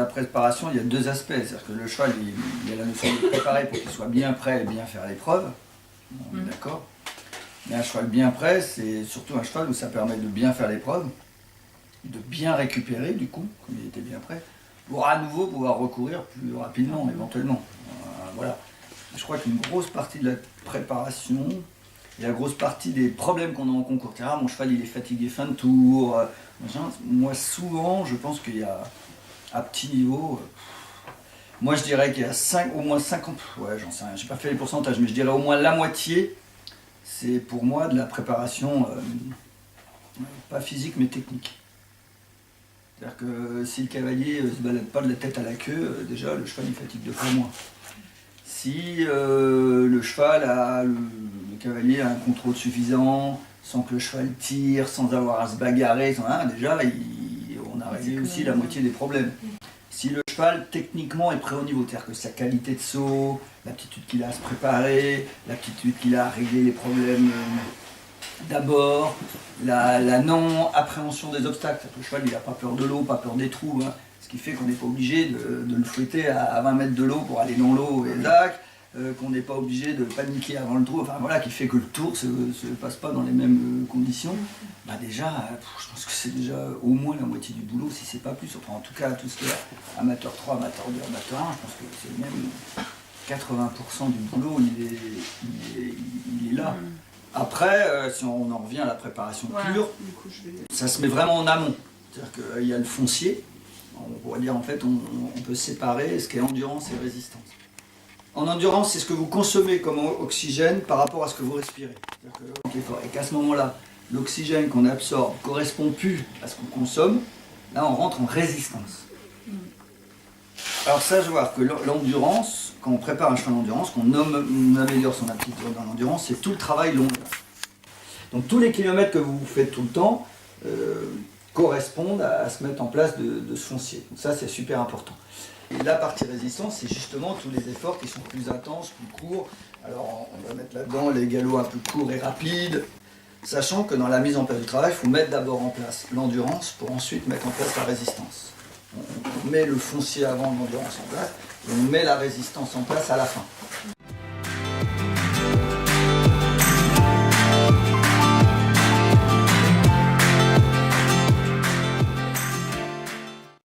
la préparation, il y a deux aspects. C'est-à-dire que le cheval, il y a la notion de préparer pour qu'il soit bien prêt et bien faire l'épreuve. On est d'accord. Mais un cheval bien prêt, c'est surtout un cheval où ça permet de bien faire l'épreuve, de bien récupérer du coup, comme il était bien prêt, pour à nouveau pouvoir recourir plus rapidement, éventuellement. Voilà. Je crois qu'une grosse partie de la préparation, et la grosse partie des problèmes qu'on a en concours terrain, mon cheval il est fatigué fin de tour, machin. Moi souvent je pense qu'il y a à petit niveau, moi je dirais qu'il y a au moins 50, ouais j'en sais rien, j'ai pas fait les pourcentages, mais je dirais au moins la moitié, c'est pour moi de la préparation, pas physique mais technique. C'est-à-dire que si le cavalier se balade pas de la tête à la queue, déjà le cheval il fatigue deux fois moins. Si le cheval le cavalier a un contrôle suffisant, sans que le cheval tire, sans avoir à se bagarrer, déjà on a réglé aussi la moitié des problèmes. Si le cheval techniquement est prêt au niveau, c'est-à-dire que sa qualité de saut, l'aptitude qu'il a à se préparer, l'aptitude qu'il a à régler les problèmes d'abord, la non-appréhension des obstacles, le cheval il n'a pas peur de l'eau, pas peur des trous, hein. Ce qui fait qu'on n'est pas obligé de le fouetter à 20 mètres de l'eau pour aller dans l'eau et le lac, qu'on n'est pas obligé de paniquer avant le tour, enfin voilà, qui fait que le tour ne se passe pas dans les mêmes conditions. Bah déjà, je pense que c'est déjà au moins la moitié du boulot, si c'est pas plus. Enfin en tout cas, tout ce qui est amateur 3, amateur 2, amateur 1, je pense que c'est même 80% du boulot, il est là. Après, si on en revient à la préparation pure, ça se met vraiment en amont. C'est-à-dire qu'il y a le foncier. On pourrait dire en fait on peut séparer ce qu'est endurance et résistance. En endurance, c'est ce que vous consommez comme oxygène par rapport à ce que vous respirez. Et qu'à ce moment-là, l'oxygène qu'on absorbe ne correspond plus à ce qu'on consomme, là on rentre en résistance. Alors ça, je vois que l'endurance, quand on prépare un cheval d'endurance, qu'on améliore son aptitude dans l'endurance, c'est tout le travail long. Donc tous les kilomètres que vous faites tout le temps, correspondent à se mettre en place de ce foncier. Donc ça c'est super important. Et la partie résistance, c'est justement tous les efforts qui sont plus intenses, plus courts. Alors on va mettre là-dedans les galops un peu courts et rapides, sachant que dans la mise en place du travail, il faut mettre d'abord en place l'endurance pour ensuite mettre en place la résistance. On met le foncier avant l'endurance en place et on met la résistance en place à la fin.